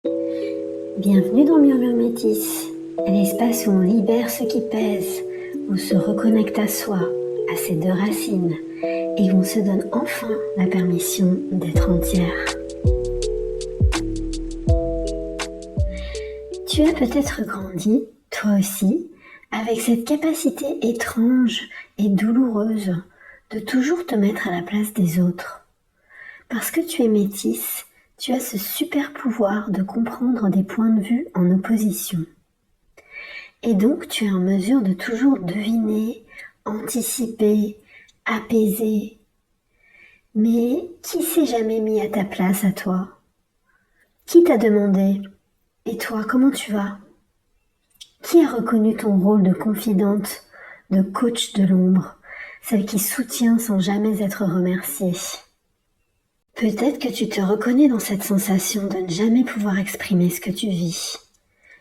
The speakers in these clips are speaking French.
Bienvenue dans Murmure Métis, l'espace où on libère ce qui pèse, où on se reconnecte à soi, à ses deux racines, et où on se donne enfin la permission d'être entière. Tu as peut-être grandi, toi aussi, avec cette capacité étrange et douloureuse de toujours te mettre à la place des autres. Parce que tu es métisse, tu as ce super pouvoir de comprendre des points de vue en opposition. Et donc tu es en mesure de toujours deviner, anticiper, apaiser. Mais qui s'est jamais mis à ta place à toi? Qui t'a demandé « Et toi, comment tu vas ?» Qui a reconnu ton rôle de confidente, de coach de l'ombre, celle qui soutient sans jamais être remerciée? Peut-être que tu te reconnais dans cette sensation de ne jamais pouvoir exprimer ce que tu vis.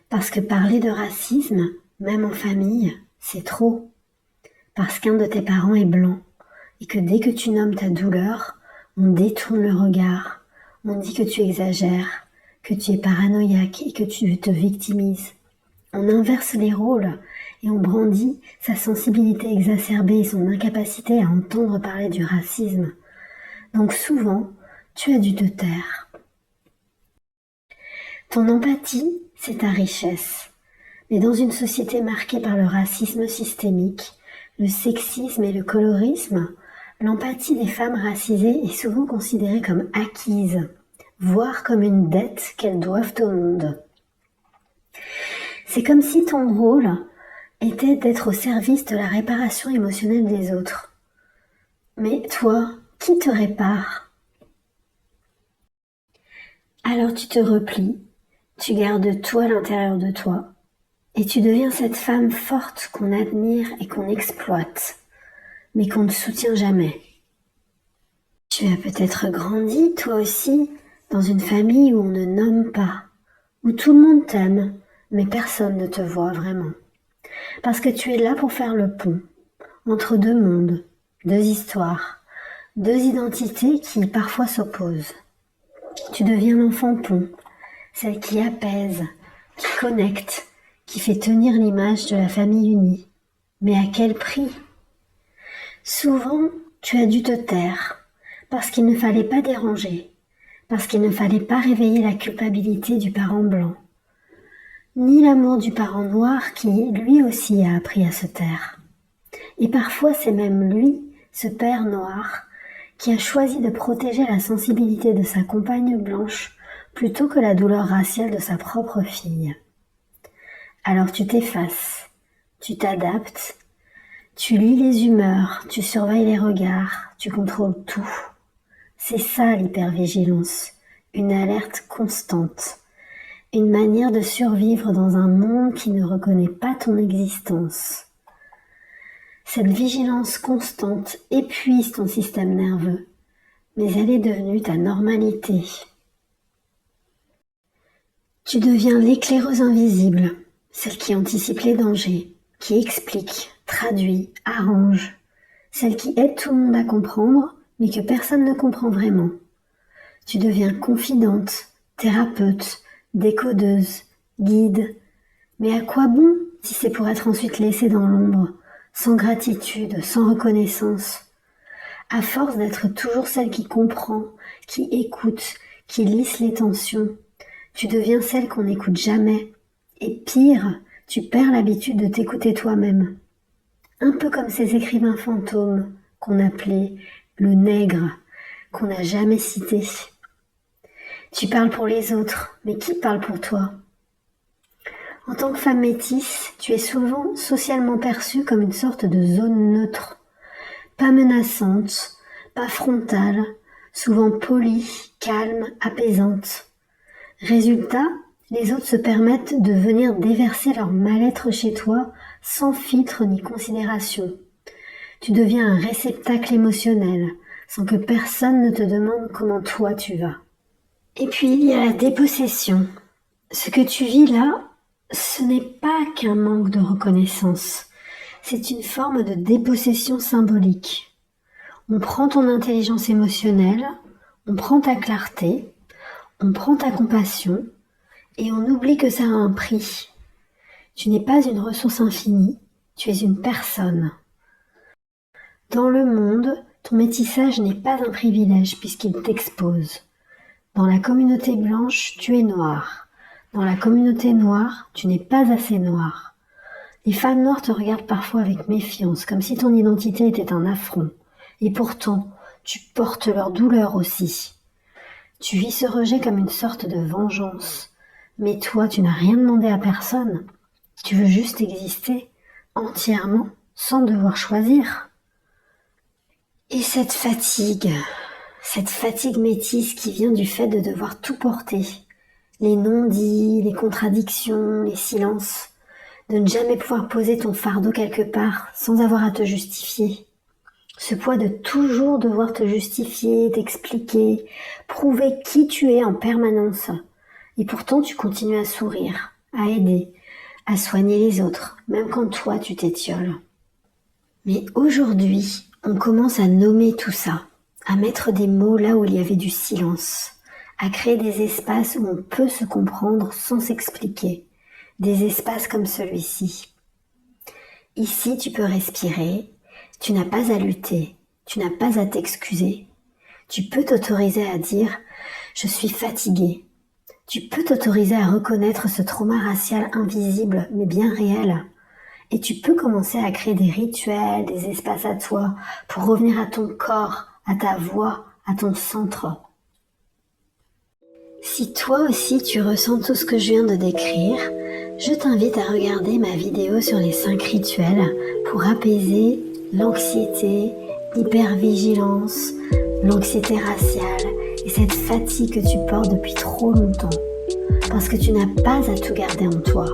Parce que parler de racisme, même en famille, c'est trop. Parce qu'un de tes parents est blanc, et que dès que tu nommes ta douleur, on détourne le regard, on dit que tu exagères, que tu es paranoïaque et que tu te victimises. On inverse les rôles et on brandit sa sensibilité exacerbée et son incapacité à entendre parler du racisme. Donc souvent, tu as dû te taire. Ton empathie, c'est ta richesse. Mais dans une société marquée par le racisme systémique, le sexisme et le colorisme, l'empathie des femmes racisées est souvent considérée comme acquise, voire comme une dette qu'elles doivent au monde. C'est comme si ton rôle était d'être au service de la réparation émotionnelle des autres. Mais toi, qui te répare? Alors tu te replies, tu gardes tout à l'intérieur de toi, et tu deviens cette femme forte qu'on admire et qu'on exploite, mais qu'on ne soutient jamais. Tu as peut-être grandi, toi aussi, dans une famille où on ne nomme pas, où tout le monde t'aime, mais personne ne te voit vraiment. Parce que tu es là pour faire le pont entre deux mondes, deux histoires, deux identités qui parfois s'opposent. Tu deviens l'enfant pont, celle qui apaise, qui connecte, qui fait tenir l'image de la famille unie. Mais à quel prix? Souvent, tu as dû te taire, parce qu'il ne fallait pas déranger, parce qu'il ne fallait pas réveiller la culpabilité du parent blanc, ni l'amour du parent noir qui, lui aussi, a appris à se taire. Et parfois, c'est même lui, ce père noir, qui a choisi de protéger la sensibilité de sa compagne blanche plutôt que la douleur raciale de sa propre fille. Alors tu t'effaces, tu t'adaptes, tu lis les humeurs, tu surveilles les regards, tu contrôles tout. C'est ça l'hypervigilance, une alerte constante, une manière de survivre dans un monde qui ne reconnaît pas ton existence. Cette vigilance constante épuise ton système nerveux, mais elle est devenue ta normalité. Tu deviens l'éclaireuse invisible, celle qui anticipe les dangers, qui explique, traduit, arrange, celle qui aide tout le monde à comprendre, mais que personne ne comprend vraiment. Tu deviens confidente, thérapeute, décodeuse, guide. Mais à quoi bon si c'est pour être ensuite laissée dans l'ombre, sans gratitude, sans reconnaissance? À force d'être toujours celle qui comprend, qui écoute, qui lisse les tensions, tu deviens celle qu'on n'écoute jamais. Et pire, tu perds l'habitude de t'écouter toi-même. Un peu comme ces écrivains fantômes qu'on appelait le nègre, qu'on n'a jamais cité. Tu parles pour les autres, mais qui parle pour toi? En tant que femme métisse, tu es souvent socialement perçue comme une sorte de zone neutre, pas menaçante, pas frontale, souvent polie, calme, apaisante. Résultat, les autres se permettent de venir déverser leur mal-être chez toi sans filtre ni considération. Tu deviens un réceptacle émotionnel, sans que personne ne te demande comment toi tu vas. Et puis il y a la dépossession. Ce que tu vis là, ce n'est pas qu'un manque de reconnaissance. C'est une forme de dépossession symbolique. On prend ton intelligence émotionnelle, on prend ta clarté, on prend ta compassion, Et on oublie que ça a un prix. Tu n'es pas une ressource infinie, tu es une personne. Dans le monde, ton métissage n'est pas un privilège puisqu'il t'expose. Dans la communauté blanche, tu es noir. Dans la communauté noire, tu n'es pas assez noir. Les femmes noires te regardent parfois avec méfiance, comme si ton identité était un affront. Et pourtant, tu portes leur douleur aussi. Tu vis ce rejet comme une sorte de vengeance. Mais toi, tu n'as rien demandé à personne. Tu veux juste exister, entièrement, sans devoir choisir. Et cette fatigue métisse qui vient du fait de devoir tout porter, les non-dits, les contradictions, les silences, de ne jamais pouvoir poser ton fardeau quelque part sans avoir à te justifier. Ce poids de toujours devoir te justifier, t'expliquer, prouver qui tu es en permanence. Et pourtant tu continues à sourire, à aider, à soigner les autres, même quand toi tu t'étioles. Mais aujourd'hui, on commence à nommer tout ça, à mettre des mots là où il y avait du silence, à créer des espaces où on peut se comprendre sans s'expliquer, des espaces comme celui-ci. Ici, tu peux respirer, tu n'as pas à lutter, tu n'as pas à t'excuser. Tu peux t'autoriser à dire « je suis fatigué ». Tu peux t'autoriser à reconnaître ce trauma racial invisible mais bien réel. Et tu peux commencer à créer des rituels, des espaces à toi pour revenir à ton corps, à ta voix, à ton centre. Si toi aussi tu ressens tout ce que je viens de décrire, je t'invite à regarder ma vidéo sur les 5 rituels pour apaiser l'anxiété, l'hypervigilance, l'anxiété raciale et cette fatigue que tu portes depuis trop longtemps. Parce que tu n'as pas à tout garder en toi.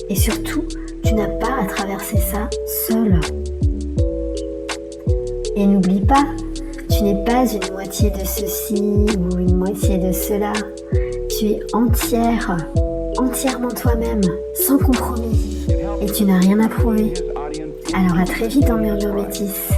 Et surtout, tu n'as pas à traverser ça seul. Et n'oublie pas, tu n'es pas une moitié de ceci ou une moitié de cela. Tu es entière, entièrement toi-même, sans compromis. Et tu n'as rien à prouver. Alors à très vite en Murmure Métis.